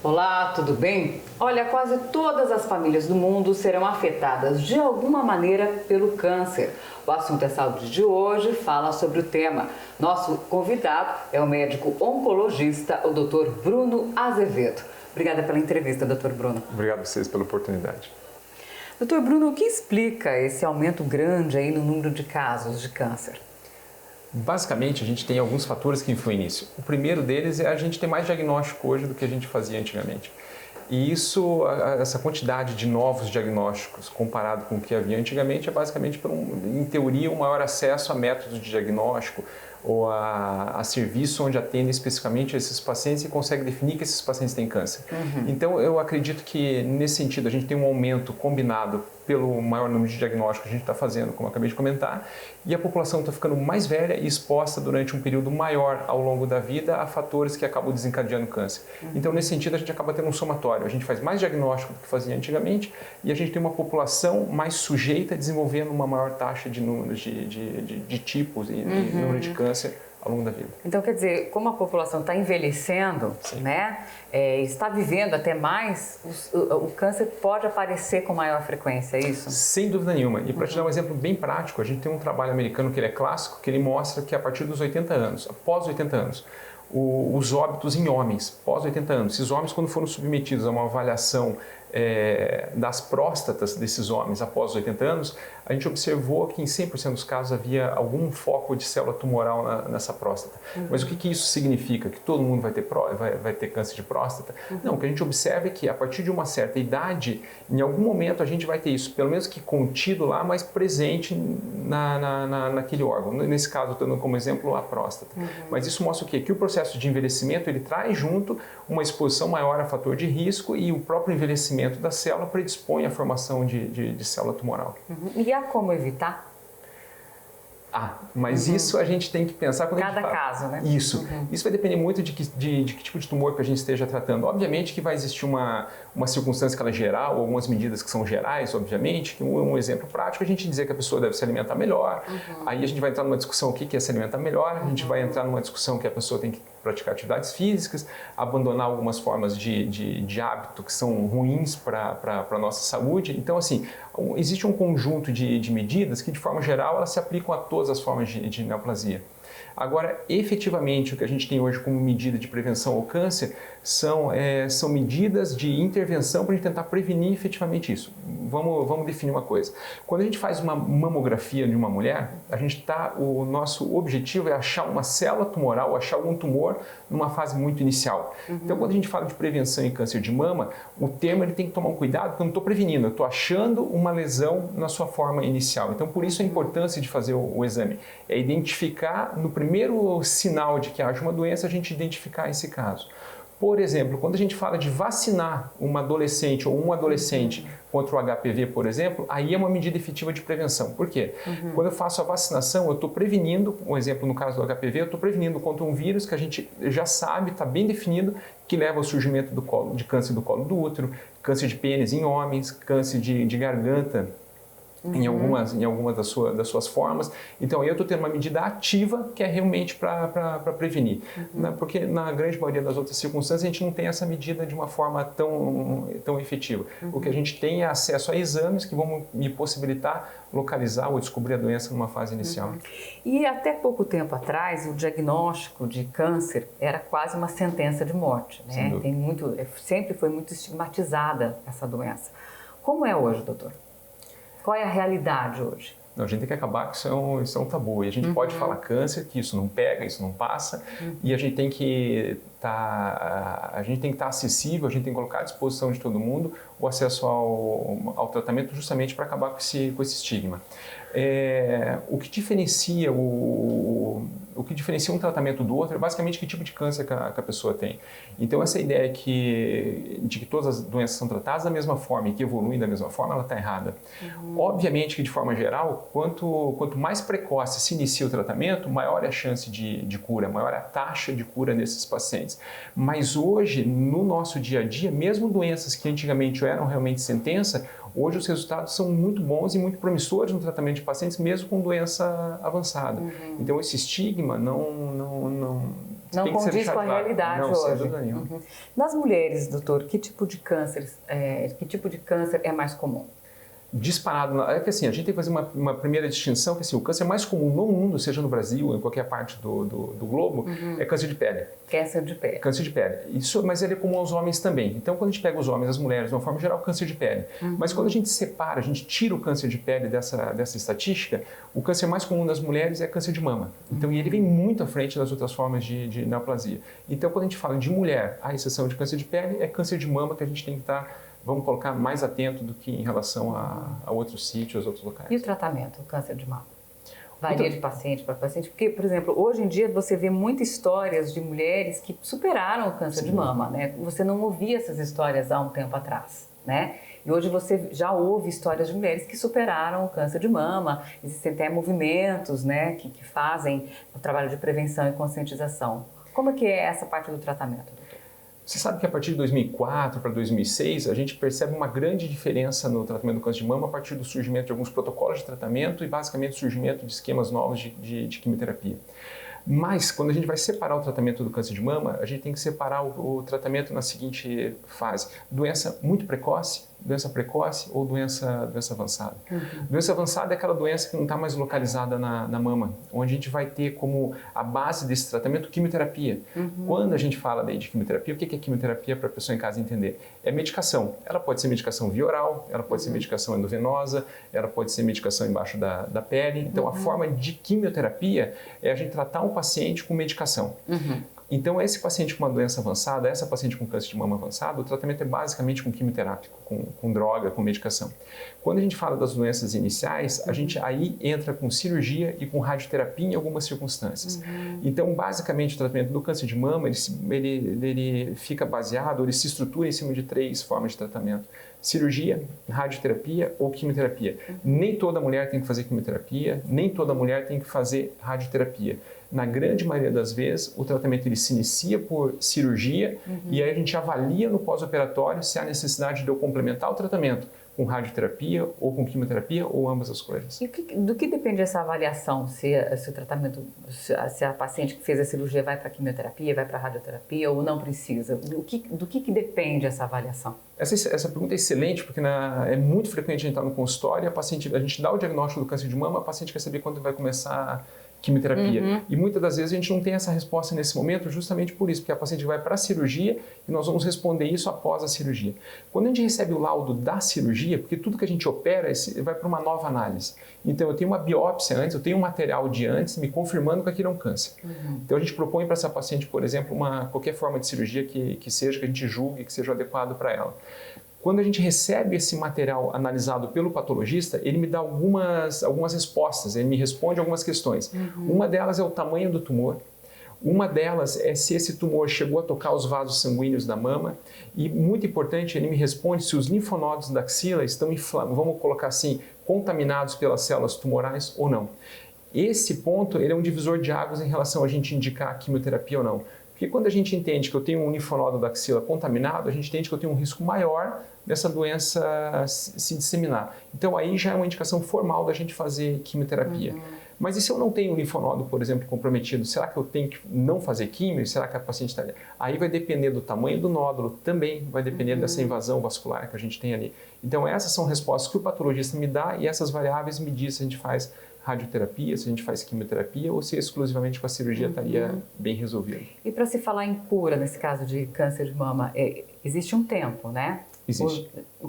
Olá, tudo bem? Olha, quase todas as famílias do mundo serão afetadas de alguma maneira pelo câncer. O assunto é saúde de hoje, fala sobre o tema. Nosso convidado é o médico oncologista, o Dr. Bruno Azevedo. Obrigada pela entrevista, Dr. Bruno. Obrigado a vocês pela oportunidade. Dr. Bruno, o que explica esse aumento grande aí no número de casos de câncer? Basicamente, a gente tem alguns fatores que influem nisso. O primeiro deles é a gente ter mais diagnóstico hoje do que a gente fazia antigamente. E isso, essa quantidade de novos diagnósticos comparado com o que havia antigamente é basicamente, em teoria, um maior acesso a métodos de diagnóstico ou a serviço onde atende especificamente esses pacientes e consegue definir que esses pacientes têm câncer. Então, eu acredito que, nesse sentido, a gente tem um aumento combinado pelo maior número de diagnósticos que a gente está fazendo, como eu acabei de comentar, e a população está ficando mais velha e exposta durante um período maior ao longo da vida a fatores que acabam desencadeando câncer. Então, nesse sentido, a gente acaba tendo um somatório. A gente faz mais diagnóstico do que fazia antigamente e a gente tem uma população mais sujeita a desenvolvendo uma maior taxa de números de tipos e número de câncer ao longo da vida. Então, quer dizer, como a população está envelhecendo, né, está vivendo até mais, o câncer pode aparecer com maior frequência, é isso? Sem dúvida nenhuma. E para te dar um exemplo bem prático, a gente tem um trabalho americano que ele é clássico, que ele mostra que a partir dos 80 anos, após 80 anos, os óbitos em homens, pós 80 anos, esses homens quando foram submetidos a uma avaliação das próstatas desses homens após os 80 anos, a gente observou que em 100% dos casos havia algum foco de célula tumoral nessa próstata. Mas o que isso significa? Que todo mundo vai ter câncer de próstata? Não, o que a gente observa é que a partir de uma certa idade, em algum momento a gente vai ter isso, pelo menos que contido lá, mas presente naquele órgão. Nesse caso, dando como exemplo a próstata. Mas isso mostra o quê? Que o processo de envelhecimento ele traz junto uma exposição maior a fator de risco e o próprio envelhecimento da célula predispõe à formação de célula tumoral. E há como evitar? Mas isso a gente tem que pensar quando Cada a gente fala. caso, né? Isso. Isso vai depender muito de que tipo de tumor que a gente esteja tratando. Obviamente que vai existir uma circunstância que ela é geral, algumas medidas que são gerais, obviamente, que um exemplo prático é a gente dizer que a pessoa deve se alimentar melhor, aí a gente vai entrar numa discussão o que é se alimentar melhor, a gente vai entrar numa discussão que a pessoa tem que praticar atividades físicas, abandonar algumas formas de hábito que são ruins para a nossa saúde. Então, assim, existe um conjunto de medidas que, de forma geral, elas se aplicam a todas as formas de neoplasia. Agora, efetivamente, o que a gente tem hoje como medida de prevenção ao câncer são medidas de intervenção para a gente tentar prevenir efetivamente isso. Vamos definir uma coisa. Quando a gente faz uma mamografia de uma mulher, o nosso objetivo é achar uma célula tumoral, achar algum tumor numa fase muito inicial. Então, quando a gente fala de prevenção em câncer de mama, o termo ele tem que tomar um cuidado, porque eu não estou prevenindo, eu estou achando uma lesão na sua forma inicial. Então, por isso a importância de fazer o exame. É identificar, no primeiro sinal de que haja uma doença, a gente identificar esse caso. Por exemplo, quando a gente fala de vacinar uma adolescente ou um adolescente contra o HPV, por exemplo, aí é uma medida efetiva de prevenção. Por quê? Quando eu faço a vacinação, eu estou prevenindo, um exemplo no caso do HPV, eu estou prevenindo contra um vírus que a gente já sabe, está bem definido, que leva ao surgimento de câncer do colo do útero, câncer de pênis em homens, câncer de garganta, em algumas das suas formas. Então, eu estou tendo uma medida ativa que é realmente para prevenir. Porque na grande maioria das outras circunstâncias, a gente não tem essa medida de uma forma tão efetiva. O que a gente tem é acesso a exames que vão me possibilitar localizar ou descobrir a doença numa fase inicial. E até pouco tempo atrás, o diagnóstico de câncer era quase uma sentença de morte, né? Sempre foi muito estigmatizada essa doença. Como é hoje, doutor? Qual é a realidade hoje? Não, a gente tem que acabar com isso é um tabu. E a gente pode falar câncer, que isso não pega, isso não passa, e a gente tem que estar acessível, a gente tem que colocar à disposição de todo mundo o acesso ao tratamento justamente para acabar com esse estigma. O que diferencia um tratamento do outro é basicamente que tipo de câncer que a pessoa tem. Então, essa ideia de que todas as doenças são tratadas da mesma forma e que evoluem da mesma forma, ela está errada. Obviamente que, de forma geral, quanto mais precoce se inicia o tratamento, maior é a chance de cura, maior é a taxa de cura nesses pacientes. Mas hoje, no nosso dia a dia, mesmo doenças que antigamente eram realmente sentença, hoje os resultados são muito bons e muito promissores no tratamento de pacientes, mesmo com doença avançada. Então, esse estigma Não condiz com a realidade não, hoje. Sem dúvida nenhuma. Uhum. Nas mulheres, doutor, que tipo de câncer é mais comum? Disparado. É que assim, a gente tem que fazer uma primeira distinção, que assim, o câncer mais comum no mundo, seja no Brasil ou em qualquer parte do globo, é câncer de pele. Câncer de pele. Câncer de pele. Isso, mas ele é comum aos homens também. Então, quando a gente pega os homens, as mulheres, de uma forma geral, câncer de pele. Mas quando a gente separa, a gente tira o câncer de pele dessa estatística, o câncer mais comum das mulheres é câncer de mama. Então, e ele vem muito à frente das outras formas de neoplasia. Então, quando a gente fala de mulher, à exceção de câncer de pele, é câncer de mama que a gente tem que estar, vamos colocar, mais atento do que em relação a outros sítios, outros locais. E o tratamento do câncer de mama? Varia de paciente para paciente? Porque, por exemplo, hoje em dia você vê muitas histórias de mulheres que superaram o câncer de mama, né? Você não ouvia essas histórias há um tempo atrás, né? E hoje você já ouve histórias de mulheres que superaram o câncer de mama. Existem até movimentos, né, que fazem o trabalho de prevenção e conscientização. Como é que é essa parte do tratamento, doutor? Você sabe que a partir de 2004 para 2006, a gente percebe uma grande diferença no tratamento do câncer de mama a partir do surgimento de alguns protocolos de tratamento e basicamente o surgimento de esquemas novos de quimioterapia. Mas, quando a gente vai separar o tratamento do câncer de mama, a gente tem que separar o tratamento na seguinte fase: doença muito precoce ou doença avançada. Doença avançada é aquela doença que não está mais localizada na mama, onde a gente vai ter como a base desse tratamento quimioterapia. Quando a gente fala daí de quimioterapia, o que é quimioterapia para a pessoa em casa entender? É medicação. Ela pode ser medicação via oral, ela pode ser medicação endovenosa, ela pode ser medicação embaixo da pele. Então, a forma de quimioterapia é a gente tratar um paciente com medicação. Então, esse paciente com uma doença avançada, essa paciente com câncer de mama avançado, o tratamento é basicamente com quimioterápico, com droga, com medicação. Quando a gente fala das doenças iniciais, a gente aí entra com cirurgia e com radioterapia em algumas circunstâncias. Então, basicamente, o tratamento do câncer de mama, ele fica baseado, ele se estrutura em cima de 3 formas de tratamento: cirurgia, radioterapia ou quimioterapia. Nem toda mulher tem que fazer quimioterapia, nem toda mulher tem que fazer radioterapia. Na grande maioria das vezes, o tratamento ele se inicia por cirurgia e aí a gente avalia no pós-operatório se há necessidade de eu complementar o tratamento com radioterapia ou com quimioterapia ou ambas as coisas. E do que depende essa avaliação? Se o tratamento, se a paciente que fez a cirurgia vai para quimioterapia, vai para radioterapia ou não precisa? Do que depende essa avaliação? Essa pergunta é excelente porque é muito frequente a gente estar no consultório e a gente dá o diagnóstico do câncer de mama, a paciente quer saber quando vai começar quimioterapia. E muitas das vezes a gente não tem essa resposta nesse momento justamente por isso, porque a paciente vai para a cirurgia e nós vamos responder isso após a cirurgia. Quando a gente recebe o laudo da cirurgia, porque tudo que a gente opera vai para uma nova análise. Então eu tenho uma biópsia antes, eu tenho um material de antes me confirmando que aquilo é um câncer. Então a gente propõe para essa paciente, por exemplo, qualquer forma de cirurgia que seja, que a gente julgue que seja adequado para ela. Quando a gente recebe esse material analisado pelo patologista, ele me dá algumas respostas, ele me responde algumas questões. Uma delas é o tamanho do tumor, uma delas é se esse tumor chegou a tocar os vasos sanguíneos da mama e, muito importante, ele me responde se os linfonodos da axila estão vamos colocar assim, contaminados pelas células tumorais ou não. Esse ponto ele é um divisor de águas em relação a gente indicar a quimioterapia ou não. Porque quando a gente entende que eu tenho um linfonodo da axila contaminado, a gente entende que eu tenho um risco maior dessa doença se disseminar. Então aí já é uma indicação formal da gente fazer quimioterapia. Mas e se eu não tenho um linfonodo, por exemplo, comprometido, será que eu tenho que não fazer quimio? Será que a paciente está... Aí vai depender do tamanho do nódulo, também vai depender dessa invasão vascular que a gente tem ali. Então essas são respostas que o patologista me dá e essas variáveis me diz se a gente faz radioterapia, se a gente faz quimioterapia ou se exclusivamente com a cirurgia estaria bem resolvido. E para se falar em cura, nesse caso de câncer de mama, existe um tempo, né? Existe.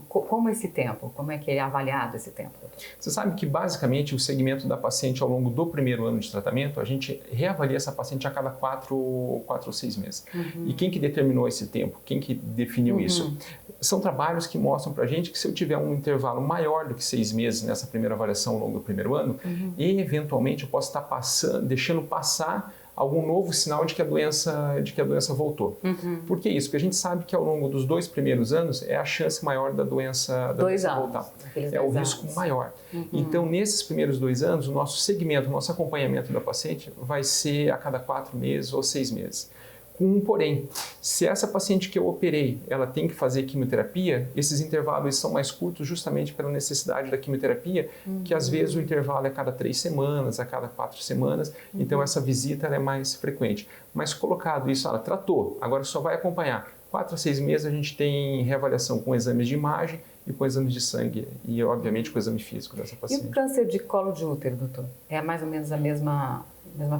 Como esse tempo? Como é que é avaliado esse tempo, doutor? Você sabe que basicamente o segmento da paciente ao longo do primeiro ano de tratamento, a gente reavalia essa paciente a cada 4 ou 6 meses. E quem que determinou esse tempo? Quem que definiu isso? São trabalhos que mostram para a gente que se eu tiver um intervalo maior do que 6 meses nessa primeira avaliação ao longo do primeiro ano, e eventualmente eu posso estar deixando passar algum novo sinal de que a doença voltou. Por que isso? Porque a gente sabe que ao longo dos 2 primeiros anos é a chance maior da doença voltar. É o risco maior. Então, nesses primeiros 2 anos, o nosso segmento, o nosso acompanhamento da paciente vai ser a cada 4 meses ou 6 meses. Com um porém, se essa paciente que eu operei, ela tem que fazer quimioterapia, esses intervalos são mais curtos justamente pela necessidade da quimioterapia, que às vezes o intervalo é a cada 3 semanas, a cada 4 semanas, então essa visita ela é mais frequente. Mas colocado isso, ela tratou, agora só vai acompanhar. 4 a 6 meses a gente tem reavaliação com exames de imagem e com exames de sangue e, obviamente, com o exame físico dessa paciente. E o câncer de colo de útero, doutor? É mais ou menos a mesma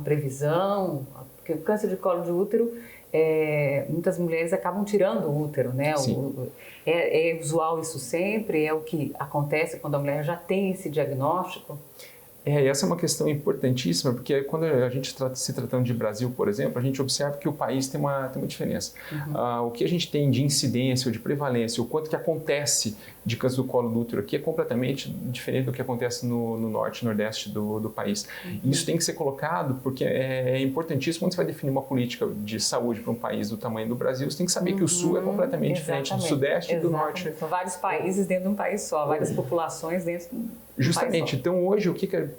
previsão? Porque o câncer de colo de útero, muitas mulheres acabam tirando o útero, né? É usual isso sempre? É o que acontece quando a mulher já tem esse diagnóstico? Essa é uma questão importantíssima, porque quando a gente se tratando de Brasil, por exemplo, a gente observa que o país tem uma diferença. O que a gente tem de incidência ou de prevalência, o quanto que acontece de câncer do colo do útero aqui é completamente diferente do que acontece no norte e nordeste do país. E isso tem que ser colocado porque é importantíssimo quando você vai definir uma política de saúde para um país do tamanho do Brasil, você tem que saber que o sul é completamente diferente do sudeste e do norte. São vários países dentro de um país só, várias populações dentro de um país só. Justamente. Então, hoje,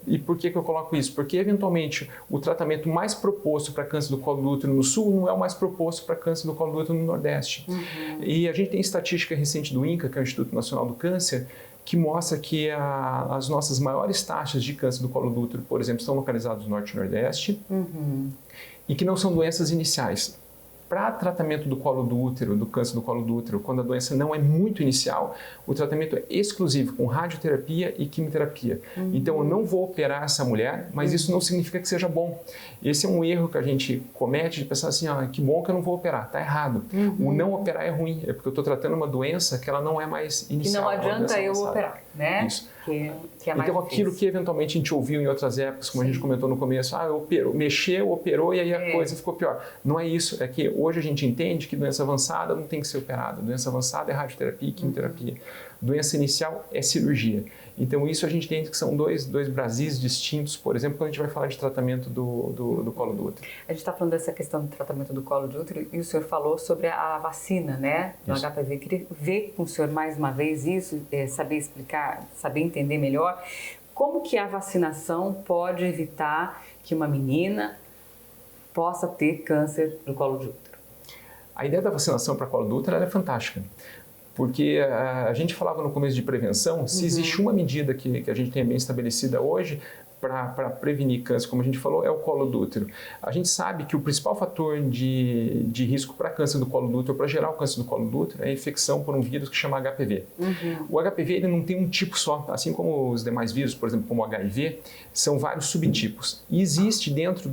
e por que eu coloco isso? Porque, eventualmente, o tratamento mais proposto para câncer do colo do útero no sul não é o mais proposto para câncer do colo do útero no nordeste. E a gente tem estatística recente do INCA, que é o Instituto Nacional do Câncer, que mostra que as nossas maiores taxas de câncer do colo do útero, por exemplo, estão localizadas no norte e nordeste e que não são doenças iniciais. Para tratamento do colo do útero, do câncer do colo do útero, quando a doença não é muito inicial, o tratamento é exclusivo com radioterapia e quimioterapia. Então, eu não vou operar essa mulher, mas isso não significa que seja bom. Esse é um erro que a gente comete de pensar assim, que bom que eu não vou operar. Está errado. O não operar é ruim, é porque eu estou tratando uma doença que ela não é mais inicial. Que não adianta eu operar, né? Isso. Que é mais então, aquilo que eventualmente a gente ouviu em outras épocas, como a gente comentou no começo, operou e aí a coisa ficou pior. Não é isso, é que hoje a gente entende que doença avançada não tem que ser operada. Doença avançada é radioterapia e quimioterapia. Doença inicial é cirurgia. Então, isso a gente entende que são dois Brasis distintos, por exemplo, quando a gente vai falar de tratamento do colo do útero. A gente está falando dessa questão do tratamento do colo de útero e o senhor falou sobre a vacina, né, do HPV. Eu queria ver com o senhor mais uma vez isso, saber explicar, saber entender melhor como que a vacinação pode evitar que uma menina possa ter câncer do colo de útero. A ideia da vacinação para colo do útero é fantástica. Porque a gente falava no começo de prevenção, se existe uma medida que a gente tem bem estabelecida hoje para prevenir câncer, como a gente falou, é o colo do útero. A gente sabe que o principal fator de risco para câncer do colo do útero, para gerar o câncer do colo do útero, é a infecção por um vírus que chama HPV. O HPV ele não tem um tipo só, assim como os demais vírus, por exemplo, como o HIV, são vários subtipos. E existe dentro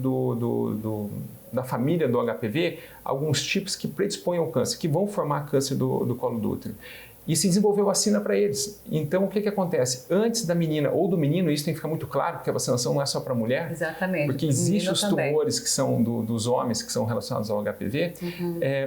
da família do HPV alguns tipos que predispõem ao câncer, que vão formar câncer do colo do útero. E se desenvolveu vacina para eles. Então, o que acontece? Antes da menina ou do menino, isso tem que ficar muito claro, porque a vacinação não é só para a mulher. Exatamente. Porque existem os tumores que são dos homens, que são relacionados ao HPV.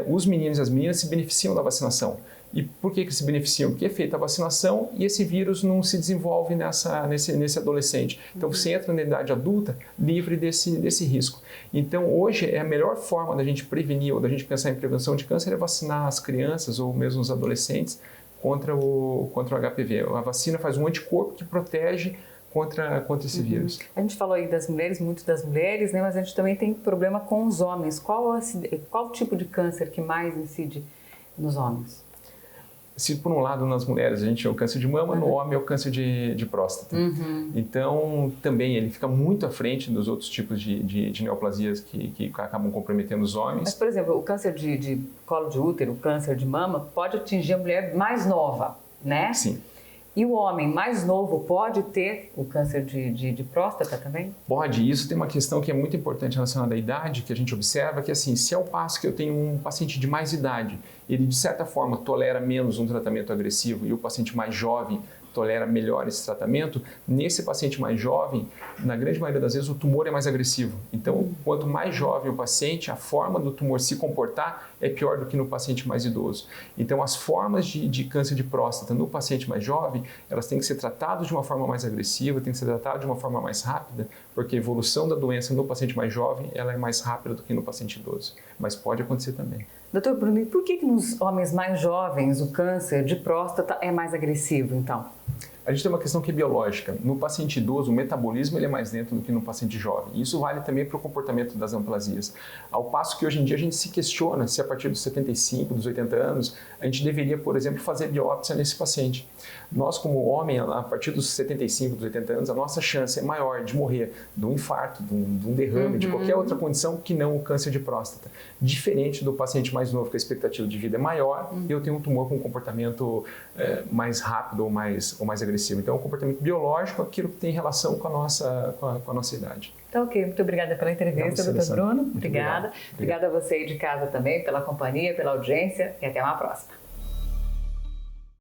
Os meninos e as meninas se beneficiam da vacinação. E por que se beneficiam? Porque é feita a vacinação e esse vírus não se desenvolve nesse adolescente. Então, você entra na idade adulta livre desse risco. Então, hoje, a melhor forma da gente prevenir ou da gente pensar em prevenção de câncer é vacinar as crianças ou mesmo os adolescentes contra o HPV. A vacina faz um anticorpo que protege contra esse vírus. A gente falou aí das mulheres, muito das mulheres, né? Mas a gente também tem problema com os homens. Qual tipo de câncer que mais incide nos homens? Se por um lado nas mulheres a gente tem o câncer de mama, no homem é o câncer de próstata. Então também ele fica muito à frente dos outros tipos de neoplasias que acabam comprometendo os homens. Mas, por exemplo, o câncer de colo de útero, o câncer de mama, pode atingir a mulher mais nova, né? Sim. E o homem mais novo pode ter o câncer de próstata também? Pode. Isso tem uma questão que é muito importante relacionada à idade, que a gente observa, que assim, se ao passo que eu tenho um paciente de mais idade, ele de certa forma tolera menos um tratamento agressivo e o paciente mais jovem tolera melhor esse tratamento, nesse paciente mais jovem, na grande maioria das vezes o tumor é mais agressivo. Então, quanto mais jovem o paciente, a forma do tumor se comportar é pior do que no paciente mais idoso. Então, as formas de câncer de próstata no paciente mais jovem, elas têm que ser tratadas de uma forma mais agressiva, têm que ser tratadas de uma forma mais rápida, porque a evolução da doença no paciente mais jovem, ela é mais rápida do que no paciente idoso. Mas pode acontecer também. Doutor Bruno, por que nos homens mais jovens o câncer de próstata é mais agressivo, então? A gente tem uma questão que é biológica. No paciente idoso, o metabolismo ele é mais lento do que no paciente jovem. E isso vale também para o comportamento das neoplasias. Ao passo que hoje em dia a gente se questiona se a partir dos 75, dos 80 anos, a gente deveria, por exemplo, fazer biópsia nesse paciente. Nós, como homem, a partir dos 75, dos 80 anos, a nossa chance é maior de morrer de um infarto, de um derrame, de qualquer outra condição que não o câncer de próstata. Diferente do paciente mais novo, que a expectativa de vida é maior e eu tenho um tumor com um comportamento mais rápido ou mais agressivo. Então, é um comportamento biológico, aquilo que tem relação com a nossa idade. Tá ok, muito obrigada pela entrevista, doutor Bruno. Obrigada. Obrigada a você aí de casa também pela companhia, pela audiência e até uma próxima.